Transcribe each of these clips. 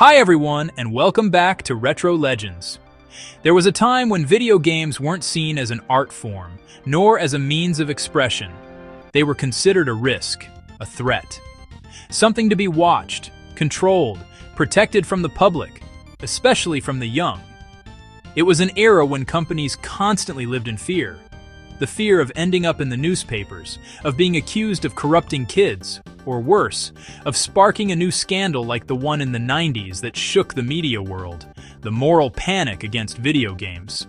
Hi everyone, and welcome back to Retro Legends. There was a time when video games weren't seen as an art form, nor as a means of expression. They were considered a risk, a threat. Something to be watched, controlled, protected from the public, especially from the young. It was an era when companies constantly lived in fear. The fear of ending up in the newspapers, of being accused of corrupting kids, or worse, of sparking a new scandal like the one in the 90s that shook the media world, the moral panic against video games.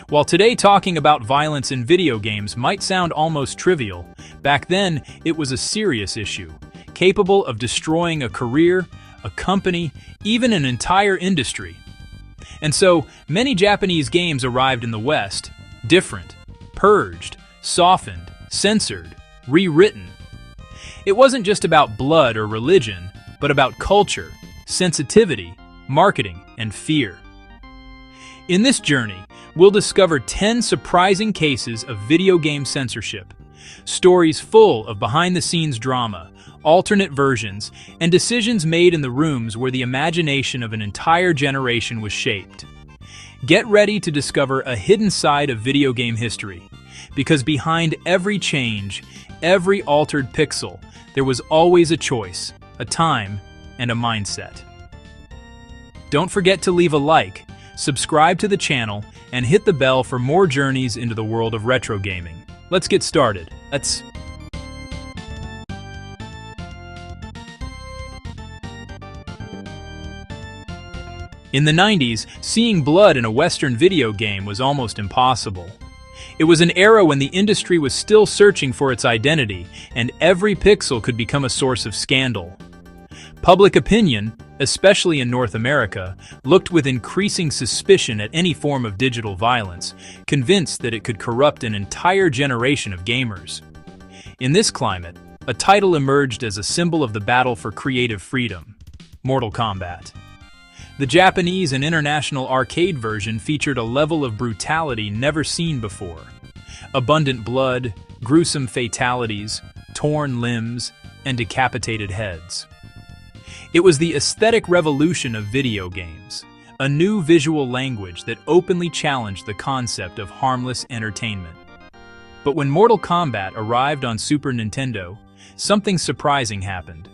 While today talking about violence in video games might sound almost trivial, back then it was a serious issue, capable of destroying a career, a company, even an entire industry. And so, many Japanese games arrived in the West, different, purged, softened, censored, rewritten. It wasn't just about blood or religion, but about culture, sensitivity, marketing, and fear. In this journey, we'll discover 10 surprising cases of video game censorship, stories full of behind-the-scenes drama, alternate versions, and decisions made in the rooms where the imagination of an entire generation was shaped. Get ready to discover a hidden side of video game history, because behind every change, every altered pixel, there was always a choice, a time, and a mindset. Don't forget to leave a like, subscribe to the channel, and hit the bell for more journeys into the world of retro gaming. Let's get started. In the 90s, seeing blood in a Western video game was almost impossible. It was an era when the industry was still searching for its identity, and every pixel could become a source of scandal. Public opinion, especially in North America, looked with increasing suspicion at any form of digital violence, convinced that it could corrupt an entire generation of gamers. In this climate, a title emerged as a symbol of the battle for creative freedom: Mortal Kombat. The Japanese and international arcade version featured a level of brutality never seen before. Abundant blood, gruesome fatalities, torn limbs, and decapitated heads. It was the aesthetic revolution of video games, a new visual language that openly challenged the concept of harmless entertainment. But when Mortal Kombat arrived on Super Nintendo, something surprising happened.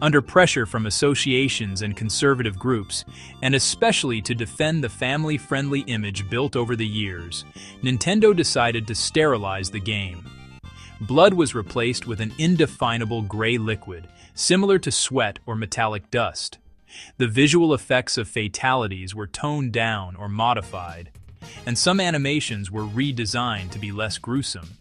Under pressure from associations and conservative groups, and especially to defend the family-friendly image built over the years, Nintendo decided to sterilize the game. Blood was replaced with an indefinable gray liquid, similar to sweat or metallic dust. The visual effects of fatalities were toned down or modified, and some animations were redesigned to be less gruesome.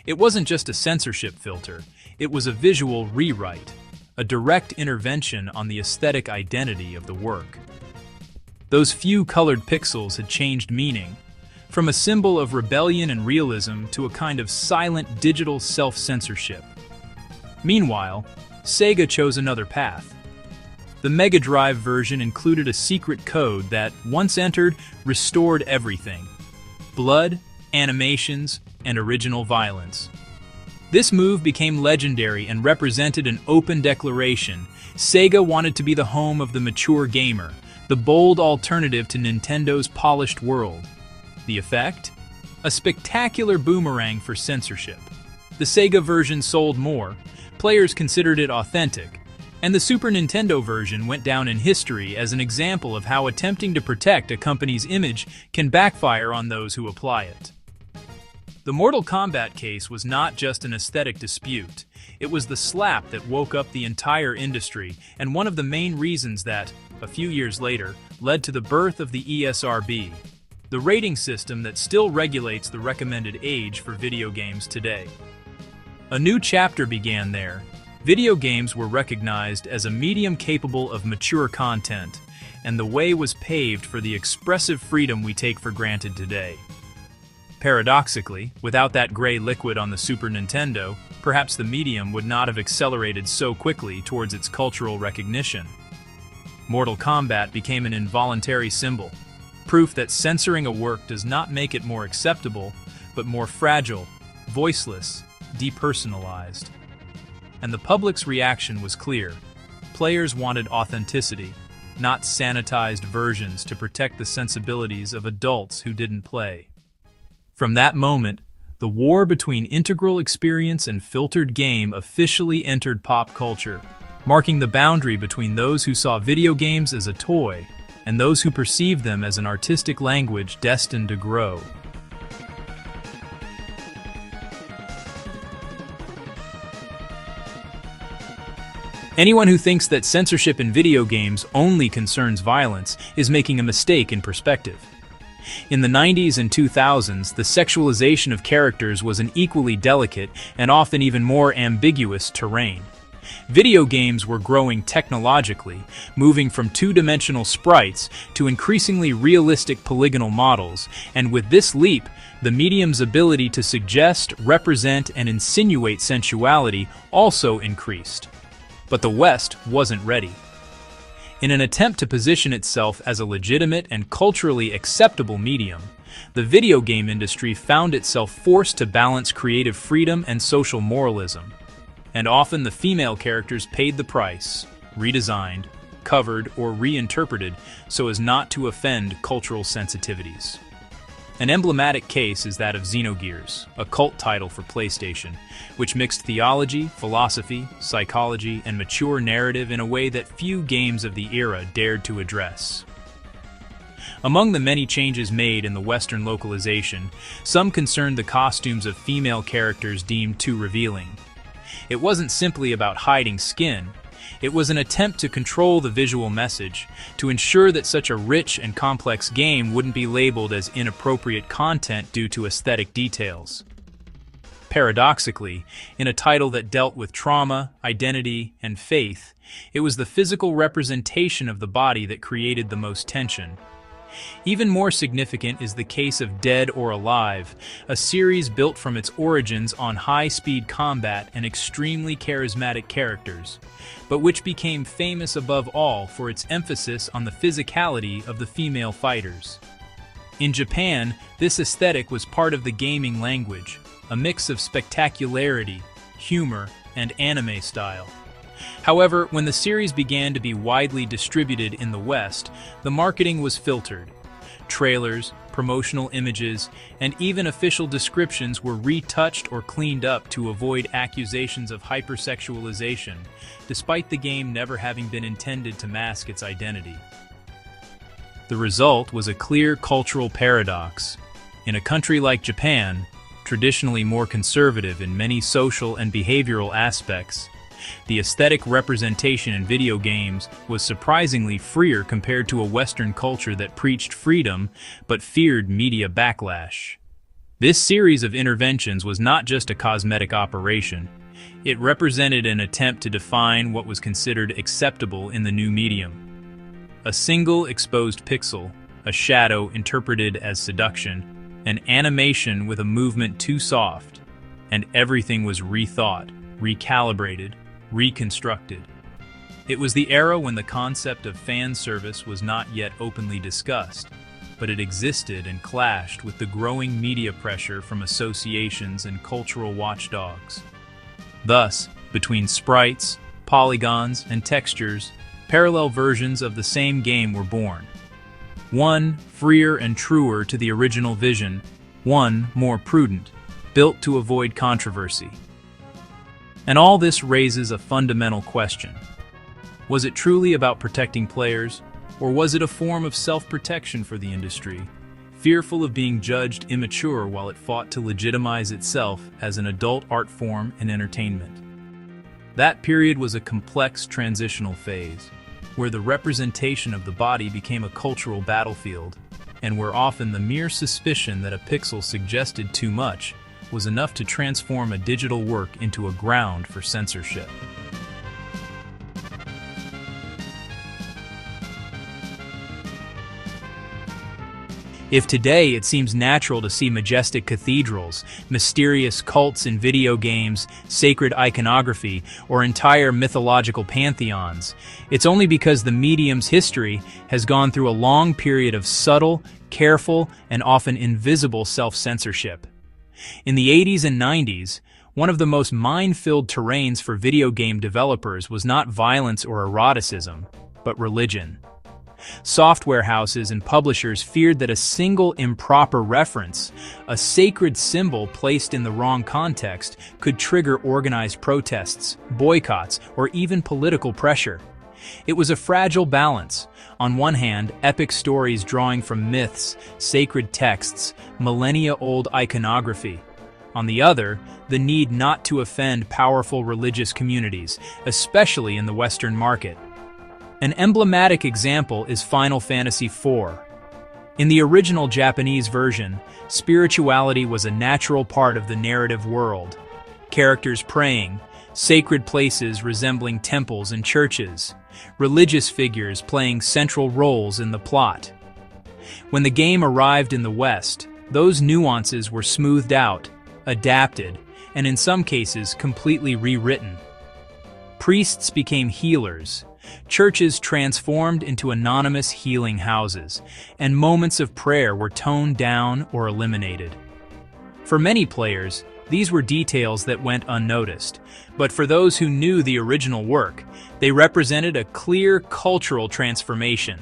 It wasn't just a censorship filter, it was a visual rewrite, a direct intervention on the aesthetic identity of the work. Those few colored pixels had changed meaning, from a symbol of rebellion and realism to a kind of silent digital self-censorship. Meanwhile, Sega chose another path. The Mega Drive version included a secret code that, once entered, restored everything: blood, animations, and original violence. This move became legendary and represented an open declaration. Sega wanted to be the home of the mature gamer, the bold alternative to Nintendo's polished world. The effect? A spectacular boomerang for censorship. The Sega version sold more, players considered it authentic, and the Super Nintendo version went down in history as an example of how attempting to protect a company's image can backfire on those who apply it. The Mortal Kombat case was not just an aesthetic dispute. It was the slap that woke up the entire industry, and one of the main reasons that, a few years later, led to the birth of the ESRB, the rating system that still regulates the recommended age for video games today. A new chapter began there. Video games were recognized as a medium capable of mature content, and the way was paved for the expressive freedom we take for granted today. Paradoxically, without that gray liquid on the Super Nintendo, perhaps the medium would not have accelerated so quickly towards its cultural recognition. Mortal Kombat became an involuntary symbol, proof that censoring a work does not make it more acceptable, but more fragile, voiceless, depersonalized. And the public's reaction was clear. Players wanted authenticity. not sanitized versions to protect the sensibilities of adults who didn't play. From that moment, the war between integral experience and filtered game officially entered pop culture, marking the boundary between those who saw video games as a toy and those who perceived them as an artistic language destined to grow. Anyone who thinks that censorship in video games only concerns violence is making a mistake in perspective. In the 90s and 2000s, the sexualization of characters was an equally delicate and often even more ambiguous terrain. Video games were growing technologically, moving from two-dimensional sprites to increasingly realistic polygonal models, and with this leap, the medium's ability to suggest, represent, and insinuate sensuality also increased. But the West wasn't ready. In an attempt to position itself as a legitimate and culturally acceptable medium, the video game industry found itself forced to balance creative freedom and social moralism. And often the female characters paid the price, redesigned, covered, or reinterpreted so as not to offend cultural sensitivities. An emblematic case is that of Xenogears, a cult title for PlayStation, which mixed theology, philosophy, psychology, and mature narrative in a way that few games of the era dared to address. Among the many changes made in the Western localization, some concerned the costumes of female characters deemed too revealing. It wasn't simply about hiding skin. It was an attempt to control the visual message, to ensure that such a rich and complex game wouldn't be labeled as inappropriate content due to aesthetic details. Paradoxically, in a title that dealt with trauma, identity, and faith, it was the physical representation of the body that created the most tension. Even more significant is the case of Dead or Alive, a series built from its origins on high-speed combat and extremely charismatic characters, but which became famous above all for its emphasis on the physicality of the female fighters. In Japan, this aesthetic was part of the gaming language, a mix of spectacularity, humor, and anime style. However, when the series began to be widely distributed in the West, the marketing was filtered. Trailers, promotional images, and even official descriptions were retouched or cleaned up to avoid accusations of hypersexualization, despite the game never having been intended to mask its identity. The result was a clear cultural paradox. In a country like Japan, traditionally more conservative in many social and behavioral aspects, the aesthetic representation in video games was surprisingly freer compared to a Western culture that preached freedom but feared media backlash. This series of interventions was not just a cosmetic operation. It represented an attempt to define what was considered acceptable in the new medium. A single exposed pixel, a shadow interpreted as seduction, an animation with a movement too soft, and everything was rethought, recalibrated, reconstructed. It was the era when the concept of fan service was not yet openly discussed, but it existed and clashed with the growing media pressure from associations and cultural watchdogs. Thus, between sprites, polygons, and textures, parallel versions of the same game were born. One freer and truer to the original vision, one more prudent, built to avoid controversy. And all this raises a fundamental question. Was it truly about protecting players, or was it a form of self-protection for the industry, fearful of being judged immature while it fought to legitimize itself as an adult art form and entertainment? That period was a complex transitional phase, where the representation of the body became a cultural battlefield, and where often the mere suspicion that a pixel suggested too much was enough to transform a digital work into a ground for censorship. If today it seems natural to see majestic cathedrals, mysterious cults in video games, sacred iconography, or entire mythological pantheons, it's only because the medium's history has gone through a long period of subtle, careful, and often invisible self-censorship. In the 80s and 90s, one of the most mine-filled terrains for video game developers was not violence or eroticism, but religion. Software houses and publishers feared that a single improper reference, a sacred symbol placed in the wrong context, could trigger organized protests, boycotts, or even political pressure. It was a fragile balance. On one hand, epic stories drawing from myths, sacred texts, millennia-old iconography. On the other, the need not to offend powerful religious communities, especially in the Western market. An emblematic example is Final Fantasy IV. In the original Japanese version, spirituality was a natural part of the narrative world. Characters praying, sacred places resembling temples and churches, religious figures playing central roles in the plot. When the game arrived in the West, those nuances were smoothed out, adapted, and in some cases completely rewritten. Priests became healers, churches transformed into anonymous healing houses, and moments of prayer were toned down or eliminated. For many players, these were details that went unnoticed, but for those who knew the original work, they represented a clear cultural transformation,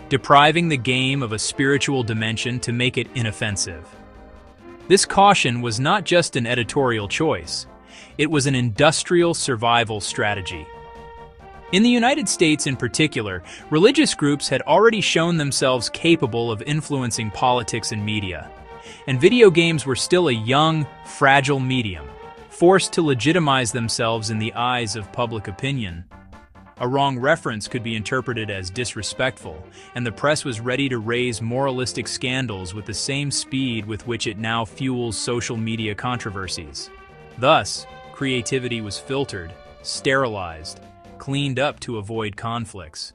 depriving the game of a spiritual dimension to make it inoffensive. This caution was not just an editorial choice, it was an industrial survival strategy. In the United States in particular, religious groups had already shown themselves capable of influencing politics and media. And video games were still a young, fragile medium, forced to legitimize themselves in the eyes of public opinion. A wrong reference could be interpreted as disrespectful, and the press was ready to raise moralistic scandals with the same speed with which it now fuels social media controversies. Thus, creativity was filtered, sterilized, cleaned up to avoid conflicts.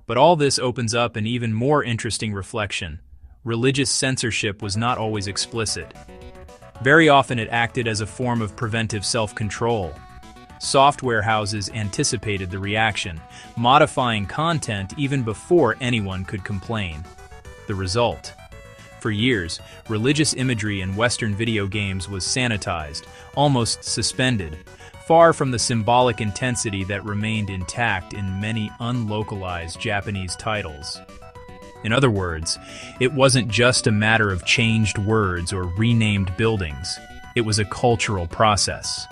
But all this opens up an even more interesting reflection. Religious censorship was not always explicit. Very often it acted as a form of preventive self-control. Software houses anticipated the reaction, modifying content even before anyone could complain. The result? For years, religious imagery in Western video games was sanitized, almost suspended, far from the symbolic intensity that remained intact in many unlocalized Japanese titles. In other words, it wasn't just a matter of changed words or renamed buildings. It was a cultural process.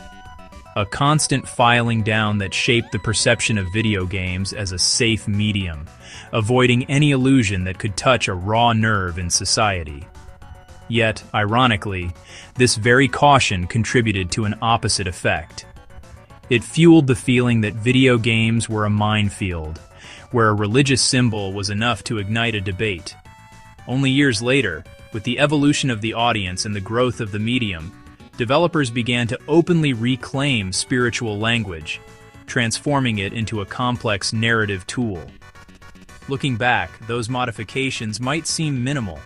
A constant filing down that shaped the perception of video games as a safe medium, avoiding any illusion that could touch a raw nerve in society. Yet, ironically, this very caution contributed to an opposite effect. It fueled the feeling that video games were a minefield, where a religious symbol was enough to ignite a debate. Only years later, with the evolution of the audience and the growth of the medium, developers began to openly reclaim spiritual language, transforming it into a complex narrative tool. Looking back, those modifications might seem minimal,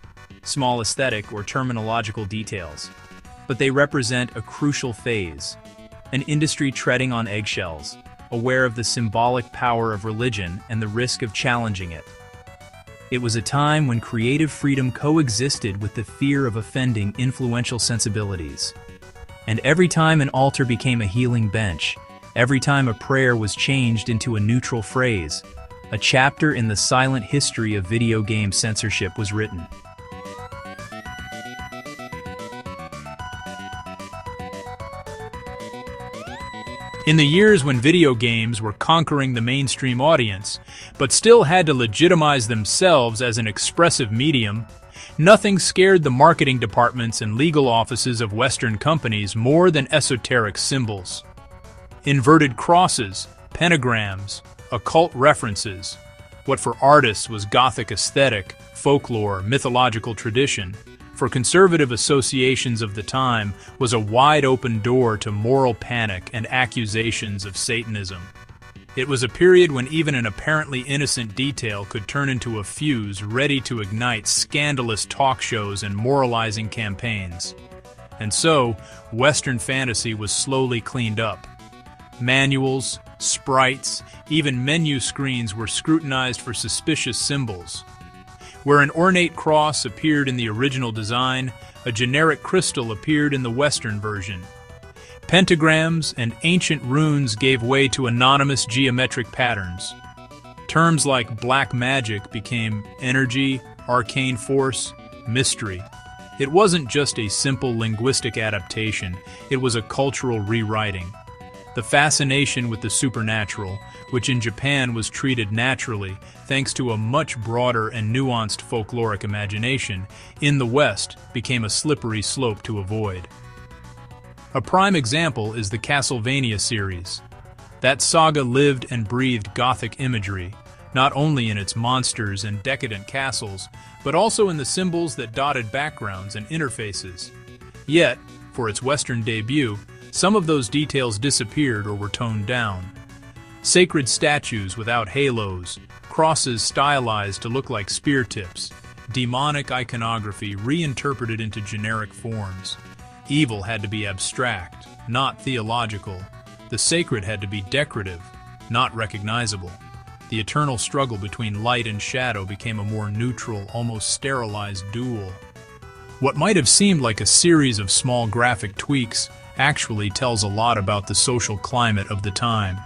small aesthetic or terminological details, but they represent a crucial phase, an industry treading on eggshells, aware of the symbolic power of religion and the risk of challenging it. It was a time when creative freedom coexisted with the fear of offending influential sensibilities. And every time an altar became a healing bench, every time a prayer was changed into a neutral phrase, a chapter in the silent history of video game censorship was written. In the years when video games were conquering the mainstream audience, but still had to legitimize themselves as an expressive medium, nothing scared the marketing departments and legal offices of Western companies more than esoteric symbols. Inverted crosses, pentagrams, occult references, what for artists was Gothic aesthetic, folklore, mythological tradition, for conservative associations of the time was a wide-open door to moral panic and accusations of Satanism. It was a period when even an apparently innocent detail could turn into a fuse ready to ignite scandalous talk shows and moralizing campaigns. And so, Western fantasy was slowly cleaned up. Manuals, sprites, even menu screens were scrutinized for suspicious symbols. Where an ornate cross appeared in the original design, a generic crystal appeared in the Western version. Pentagrams and ancient runes gave way to anonymous geometric patterns. Terms like black magic became energy, arcane force, mystery. It wasn't just a simple linguistic adaptation, it was a cultural rewriting. The fascination with the supernatural, which in Japan was treated naturally thanks to a much broader and nuanced folkloric imagination, in the West became a slippery slope to avoid. A prime example is the Castlevania series. That saga lived and breathed Gothic imagery, not only in its monsters and decadent castles, but also in the symbols that dotted backgrounds and interfaces. Yet, for its Western debut, some of those details disappeared or were toned down. Sacred statues without halos, crosses stylized to look like spear tips, demonic iconography reinterpreted into generic forms. Evil had to be abstract, not theological. The sacred had to be decorative, not recognizable. The eternal struggle between light and shadow became a more neutral, almost sterilized duel. What might have seemed like a series of small graphic tweaks actually tells a lot about the social climate of the time.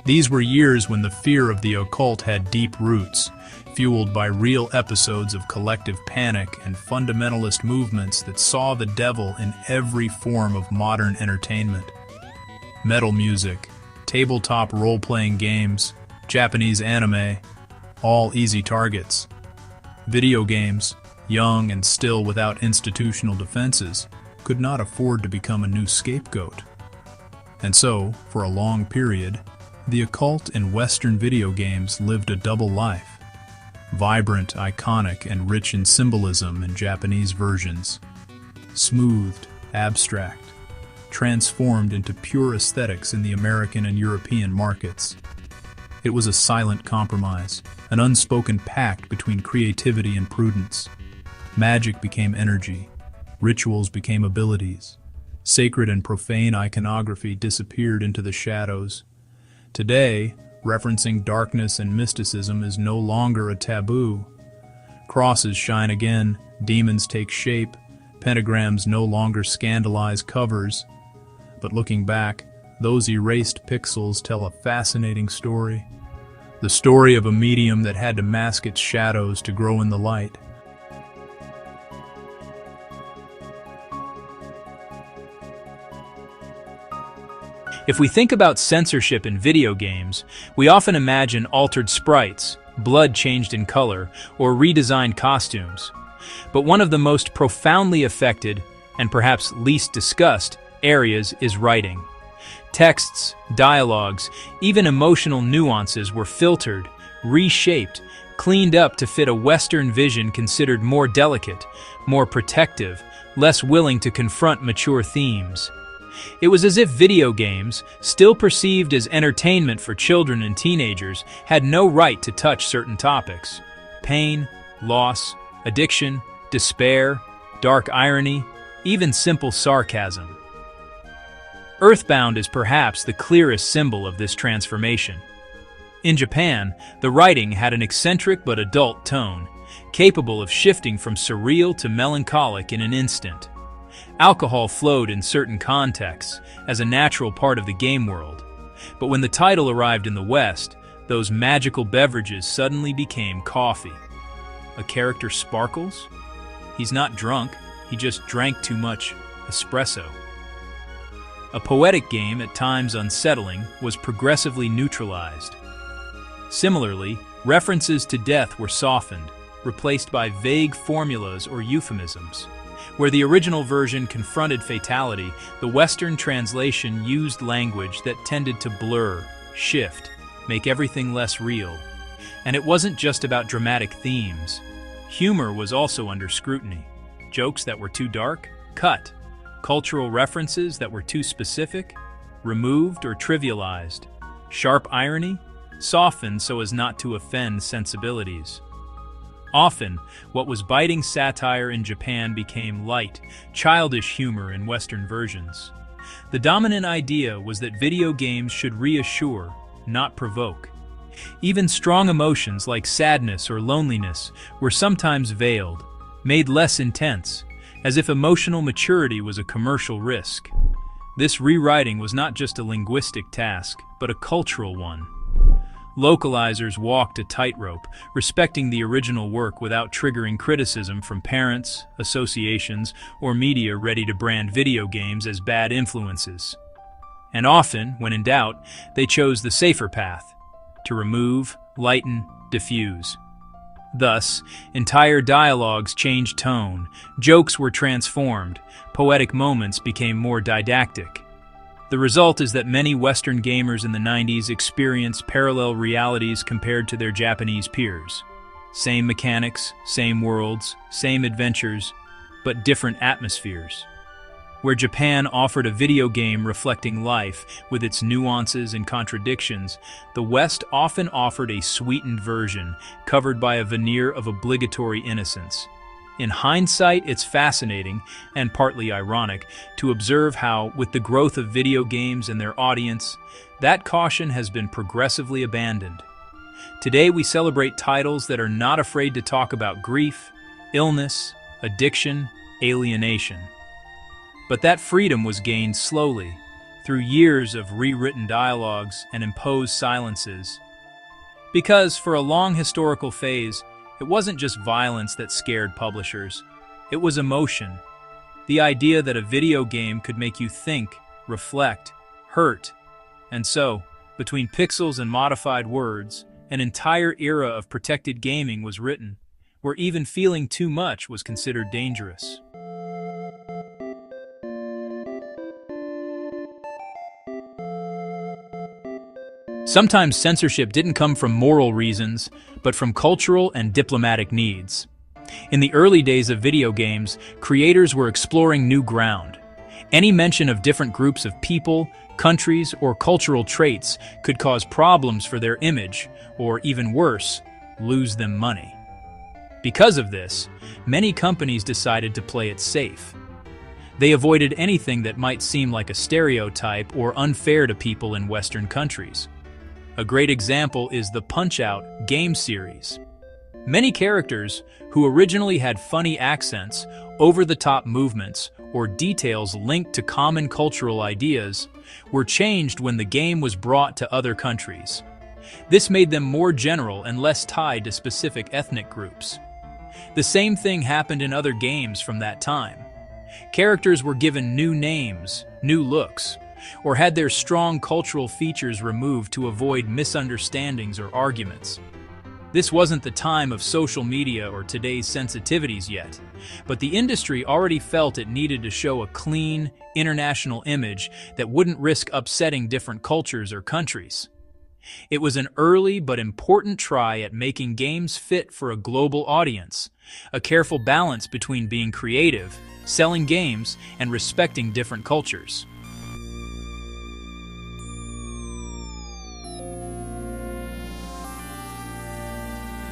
These were years when the fear of the occult had deep roots, fueled by real episodes of collective panic and fundamentalist movements that saw the devil in every form of modern entertainment. Metal music, tabletop role-playing games, Japanese anime, all easy targets. Video games, young and still without institutional defenses, could not afford to become a new scapegoat. And so, for a long period, the occult in Western video games lived a double life. Vibrant, iconic, and rich in symbolism in Japanese versions. Smoothed, abstract, transformed into pure aesthetics in the American and European markets. It was a silent compromise, an unspoken pact between creativity and prudence. Magic became energy. Rituals became abilities. Sacred and profane iconography disappeared into the shadows. Today, referencing darkness and mysticism is no longer a taboo. Crosses shine again, demons take shape, pentagrams no longer scandalize covers. But looking back, those erased pixels tell a fascinating story. The story of a medium that had to mask its shadows to grow in the light. If we think about censorship in video games, we often imagine altered sprites, blood changed in color, or redesigned costumes. But one of the most profoundly affected, and perhaps least discussed, areas is writing. Texts, dialogues, even emotional nuances were filtered, reshaped, cleaned up to fit a Western vision considered more delicate, more protective, less willing to confront mature themes. It was as if video games, still perceived as entertainment for children and teenagers, had no right to touch certain topics. Pain, loss, addiction, despair, dark irony, even simple sarcasm. Earthbound is perhaps the clearest symbol of this transformation. In Japan, the writing had an eccentric but adult tone, capable of shifting from surreal to melancholic in an instant. Alcohol flowed in certain contexts, as a natural part of the game world. But when the title arrived in the West, those magical beverages suddenly became coffee. A character sparkles? He's not drunk, he just drank too much espresso. A poetic game, at times unsettling, was progressively neutralized. Similarly, references to death were softened, replaced by vague formulas or euphemisms. Where the original version confronted fatality, the Western translation used language that tended to blur, shift, make everything less real. And it wasn't just about dramatic themes. Humor was also under scrutiny. Jokes that were too dark? Cut. Cultural references that were too specific? Removed or trivialized. Sharp irony? Softened so as not to offend sensibilities. Often, what was biting satire in Japan became light, childish humor in Western versions. The dominant idea was that video games should reassure, not provoke. Even strong emotions like sadness or loneliness were sometimes veiled, made less intense, as if emotional maturity was a commercial risk. This rewriting was not just a linguistic task, but a cultural one. Localizers walked a tightrope, respecting the original work without triggering criticism from parents, associations, or media ready to brand video games as bad influences. And often, when in doubt, they chose the safer path, to remove, lighten, diffuse. Thus, entire dialogues changed tone, jokes were transformed, poetic moments became more didactic. The result is that many Western gamers in the 90s experienced parallel realities compared to their Japanese peers. Same mechanics, same worlds, same adventures, but different atmospheres. Where Japan offered a video game reflecting life with its nuances and contradictions, the West often offered a sweetened version covered by a veneer of obligatory innocence. In hindsight, it's fascinating, and partly ironic, to observe how, with the growth of video games and their audience, that caution has been progressively abandoned. Today we celebrate titles that are not afraid to talk about grief, illness, addiction, alienation. But that freedom was gained slowly, through years of rewritten dialogues and imposed silences. Because, for a long historical phase, it wasn't just violence that scared publishers. It was emotion. The idea that a video game could make you think, reflect, hurt. And so, between pixels and modified words, an entire era of protected gaming was written, where even feeling too much was considered dangerous. Sometimes censorship didn't come from moral reasons, but from cultural and diplomatic needs. In the early days of video games, creators were exploring new ground. Any mention of different groups of people, countries, or cultural traits could cause problems for their image, or even worse, lose them money. Because of this, many companies decided to play it safe. They avoided anything that might seem like a stereotype or unfair to people in Western countries. A great example is the Punch-Out! Game series. Many characters, who originally had funny accents, over-the-top movements, or details linked to common cultural ideas, were changed when the game was brought to other countries. This made them more general and less tied to specific ethnic groups. The same thing happened in other games from that time. Characters were given new names, new looks, or had their strong cultural features removed to avoid misunderstandings or arguments. This wasn't the time of social media or today's sensitivities yet, but the industry already felt it needed to show a clean, international image that wouldn't risk upsetting different cultures or countries. It was an early but important try at making games fit for a global audience, a careful balance between being creative, selling games, and respecting different cultures.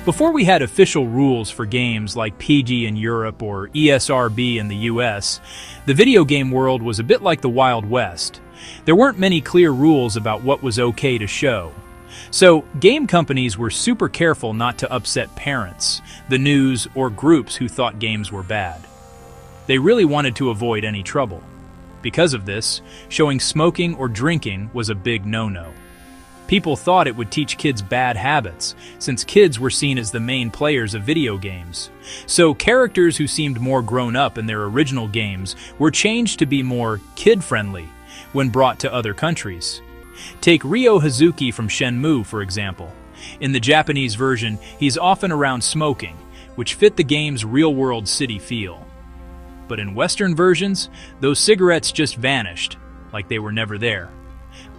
Before we had official rules for games like PG in Europe or ESRB in the US, the video game world was a bit like the Wild West. There weren't many clear rules about what was okay to show. So, game companies were super careful not to upset parents, the news, or groups who thought games were bad. They really wanted to avoid any trouble. Because of this, showing smoking or drinking was a big no-no. People thought it would teach kids bad habits, since kids were seen as the main players of video games. So characters who seemed more grown up in their original games were changed to be more kid-friendly when brought to other countries. Take Ryo Hazuki from Shenmue, for example. In the Japanese version, he's often around smoking, which fit the game's real-world city feel. But in Western versions, those cigarettes just vanished, like they were never there.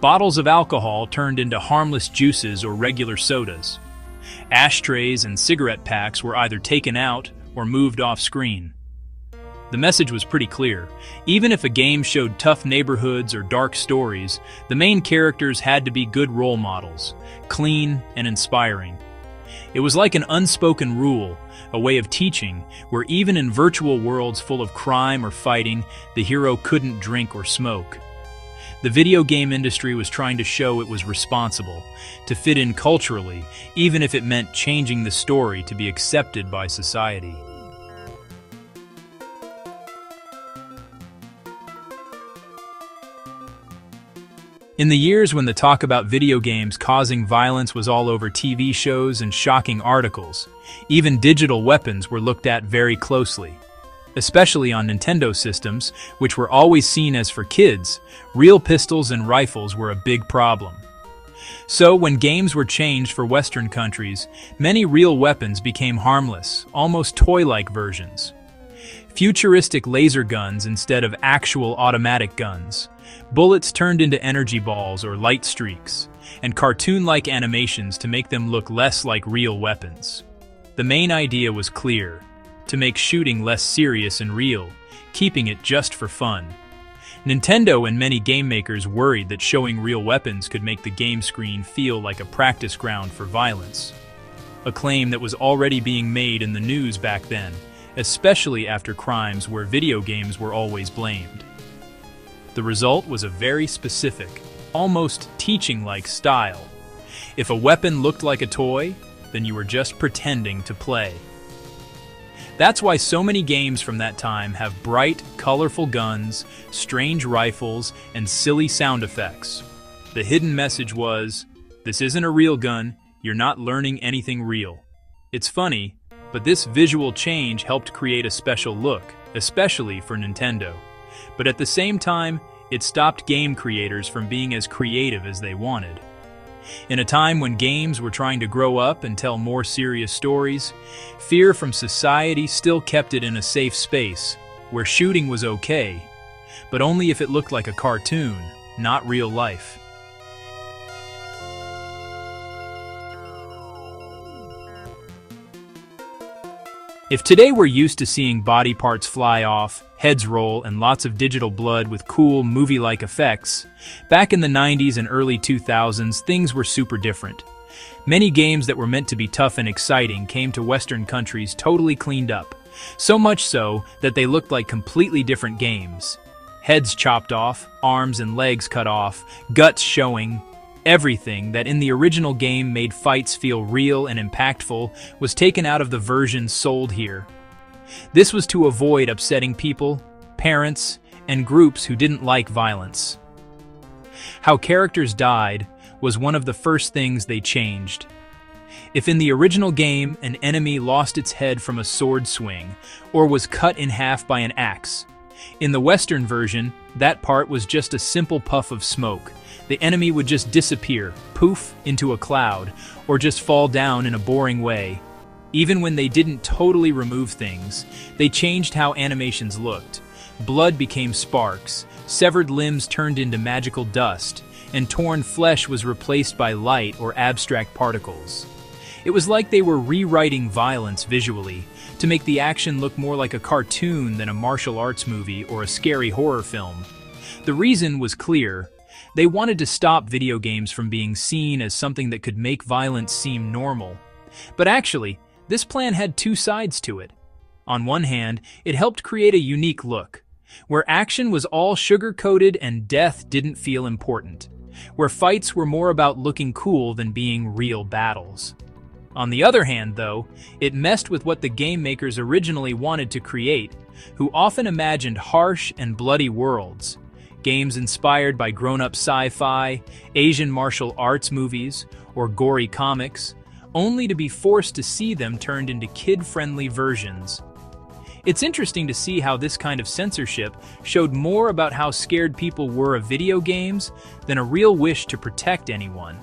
Bottles of alcohol turned into harmless juices or regular sodas. Ashtrays and cigarette packs were either taken out or moved off screen. The message was pretty clear. Even if a game showed tough neighborhoods or dark stories, the main characters had to be good role models, clean and inspiring. It was like an unspoken rule, a way of teaching, where even in virtual worlds full of crime or fighting, the hero couldn't drink or smoke. The video game industry was trying to show it was responsible, to fit in culturally, even if it meant changing the story to be accepted by society. In the years when the talk about video games causing violence was all over TV shows and shocking articles, even digital weapons were looked at very closely. Especially on Nintendo systems, which were always seen as for kids, real pistols and rifles were a big problem. So when games were changed for Western countries, many real weapons became harmless, almost toy-like versions. Futuristic laser guns instead of actual automatic guns, bullets turned into energy balls or light streaks, and cartoon-like animations to make them look less like real weapons. The main idea was clear: to make shooting less serious and real, keeping it just for fun. Nintendo and many game makers worried that showing real weapons could make the game screen feel like a practice ground for violence. A claim that was already being made in the news back then, especially after crimes where video games were always blamed. The result was a very specific, almost teaching-like style. If a weapon looked like a toy, then you were just pretending to play. That's why so many games from that time have bright, colorful guns, strange rifles, and silly sound effects. The hidden message was, this isn't a real gun, you're not learning anything real. It's funny, but this visual change helped create a special look, especially for Nintendo. But at the same time, it stopped game creators from being as creative as they wanted. In a time when games were trying to grow up and tell more serious stories, fear from society still kept it in a safe space, where shooting was okay, but only if it looked like a cartoon, not real life. If today we're used to seeing body parts fly off, heads roll, and lots of digital blood with cool, movie-like effects, back in the 90s and early 2000s, things were super different. Many games that were meant to be tough and exciting came to Western countries totally cleaned up, so much so that they looked like completely different games. Heads chopped off, arms and legs cut off, guts showing. Everything that in the original game made fights feel real and impactful was taken out of the version sold here. This was to avoid upsetting people, parents, and groups who didn't like violence. How characters died was one of the first things they changed. If in the original game an enemy lost its head from a sword swing or was cut in half by an axe, in the Western version, that part was just a simple puff of smoke. The enemy would just disappear, poof, into a cloud, or just fall down in a boring way. Even when they didn't totally remove things, they changed how animations looked. Blood became sparks, severed limbs turned into magical dust, and torn flesh was replaced by light or abstract particles. It was like they were rewriting violence visually, to make the action look more like a cartoon than a martial arts movie or a scary horror film. The reason was clear. They wanted to stop video games from being seen as something that could make violence seem normal. But actually, this plan had two sides to it. On one hand, it helped create a unique look, where action was all sugar-coated and death didn't feel important, where fights were more about looking cool than being real battles. On the other hand, though, it messed with what the game makers originally wanted to create, who often imagined harsh and bloody worlds. Games inspired by grown-up sci-fi, Asian martial arts movies, or gory comics, only to be forced to see them turned into kid-friendly versions. It's interesting to see how this kind of censorship showed more about how scared people were of video games than a real wish to protect anyone.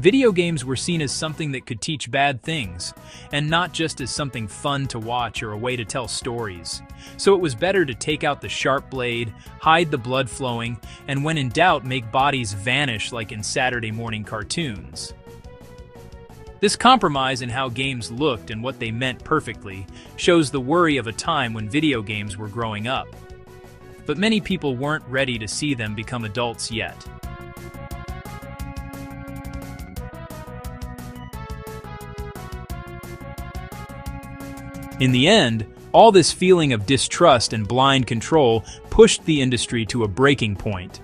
Video games were seen as something that could teach bad things, and not just as something fun to watch or a way to tell stories. So it was better to take out the sharp blade, hide the blood flowing, and when in doubt, make bodies vanish like in Saturday morning cartoons. This compromise in how games looked and what they meant perfectly shows the worry of a time when video games were growing up. But many people weren't ready to see them become adults yet. In the end, all this feeling of distrust and blind control pushed the industry to a breaking point.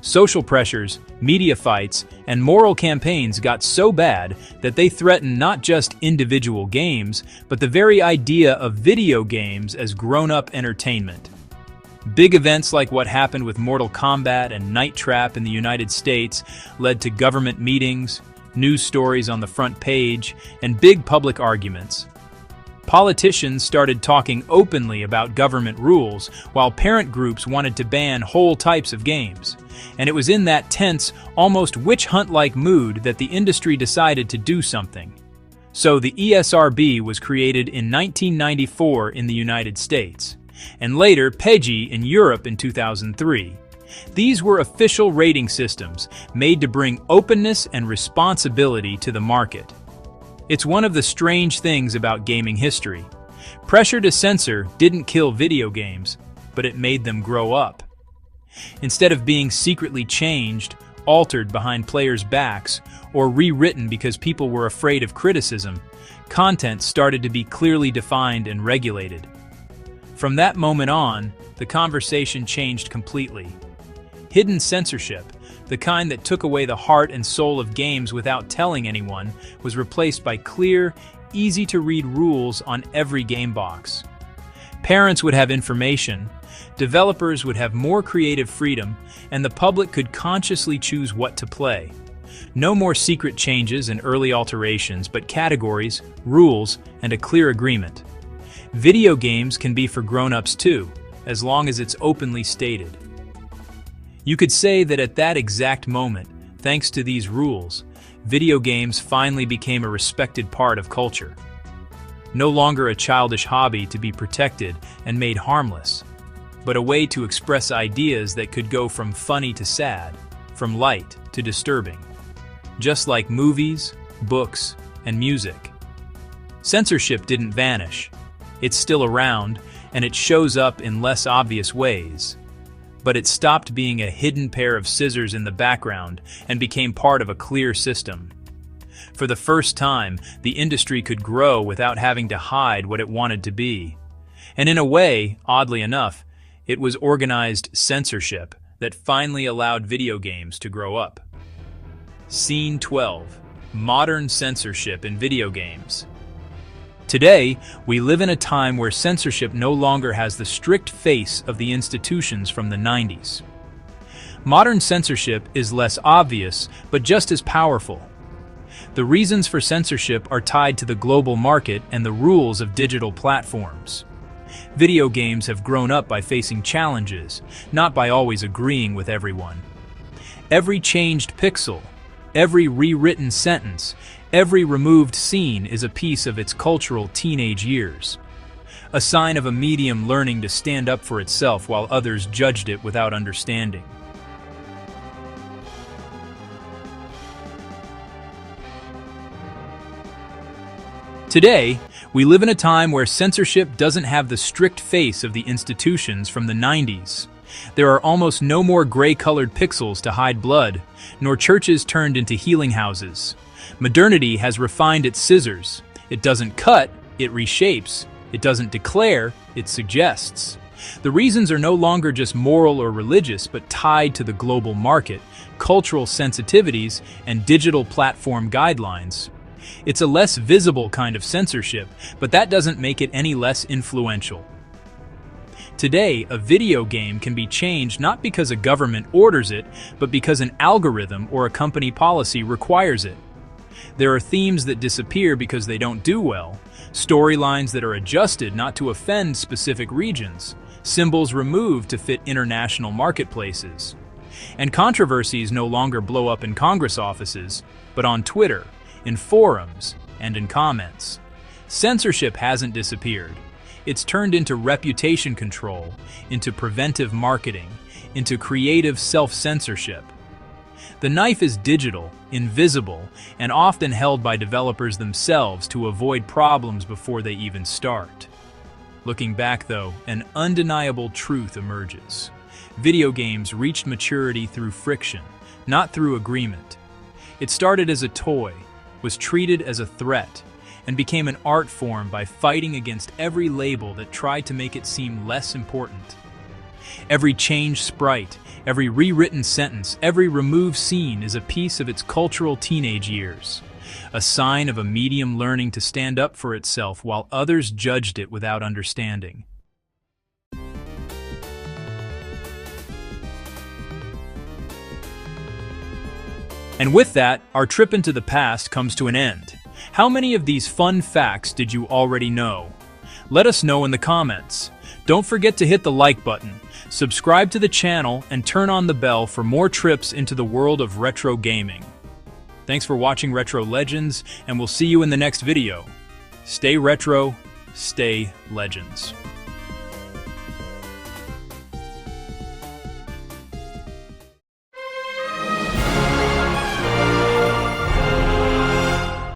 Social pressures, media fights, and moral campaigns got so bad that they threatened not just individual games, but the very idea of video games as grown-up entertainment. Big events like what happened with Mortal Kombat and Night Trap in the United States led to government meetings, news stories on the front page, and big public arguments. Politicians started talking openly about government rules, while parent groups wanted to ban whole types of games. And it was in that tense, almost witch hunt-like mood that the industry decided to do something. So the ESRB was created in 1994 in the United States, and later PEGI in Europe in 2003. These were official rating systems made to bring openness and responsibility to the market. It's one of the strange things about gaming history. Pressure to censor didn't kill video games, but it made them grow up. Instead of being secretly changed, altered behind players' backs, or rewritten because people were afraid of criticism, content started to be clearly defined and regulated. From that moment on, the conversation changed completely. Hidden censorship, the kind that took away the heart and soul of games without telling anyone, was replaced by clear, easy-to-read rules on every game box. Parents would have information, developers would have more creative freedom, and the public could consciously choose what to play. No more secret changes and early alterations, but categories, rules, and a clear agreement. Video games can be for grown-ups too, as long as it's openly stated. You could say that at that exact moment, thanks to these rules, video games finally became a respected part of culture. No longer a childish hobby to be protected and made harmless, but a way to express ideas that could go from funny to sad, from light to disturbing. Just like movies, books, and music. Censorship didn't vanish. It's still around, and it shows up in less obvious ways. But it stopped being a hidden pair of scissors in the background and became part of a clear system. For the first time, the industry could grow without having to hide what it wanted to be. And in a way, oddly enough, it was organized censorship that finally allowed video games to grow up. Scene 12. Modern censorship in video games. Today, we live in a time where censorship no longer has the strict face of the institutions from the 90s. Modern censorship is less obvious, but just as powerful. The reasons for censorship are tied to the global market and the rules of digital platforms. Video games have grown up by facing challenges, not by always agreeing with everyone. Every changed pixel, every rewritten sentence, every removed scene is a piece of its cultural teenage years. A sign of a medium learning to stand up for itself while others judged it without understanding. Today, we live in a time where censorship doesn't have the strict face of the institutions from the 90s. There are almost no more gray-colored pixels to hide blood, nor churches turned into healing houses. Modernity has refined its scissors. It doesn't cut, it reshapes. It doesn't declare, it suggests. The reasons are no longer just moral or religious, but tied to the global market, cultural sensitivities, and digital platform guidelines. It's a less visible kind of censorship, but that doesn't make it any less influential. Today, a video game can be changed not because a government orders it, but because an algorithm or a company policy requires it. There are themes that disappear because they don't do well, storylines that are adjusted not to offend specific regions, symbols removed to fit international marketplaces. And controversies no longer blow up in Congress offices, but on Twitter, in forums, and in comments. Censorship hasn't disappeared. It's turned into reputation control, into preventive marketing, into creative self-censorship. The knife is digital, invisible, and often held by developers themselves to avoid problems before they even start. Looking back, though, an undeniable truth emerges. Video games reached maturity through friction, not through agreement. It started as a toy, was treated as a threat, and became an art form by fighting against every label that tried to make it seem less important. Every changed sprite, every rewritten sentence, every removed scene is a piece of its cultural teenage years, a sign of a medium learning to stand up for itself while others judged it without understanding. And with that, our trip into the past comes to an end. How many of these fun facts did you already know? Let us know in the comments. Don't forget to hit the like button, subscribe to the channel, and turn on the bell for more trips into the world of retro gaming. Thanks for watching Retro Legends, and we'll see you in the next video. Stay retro, stay legends.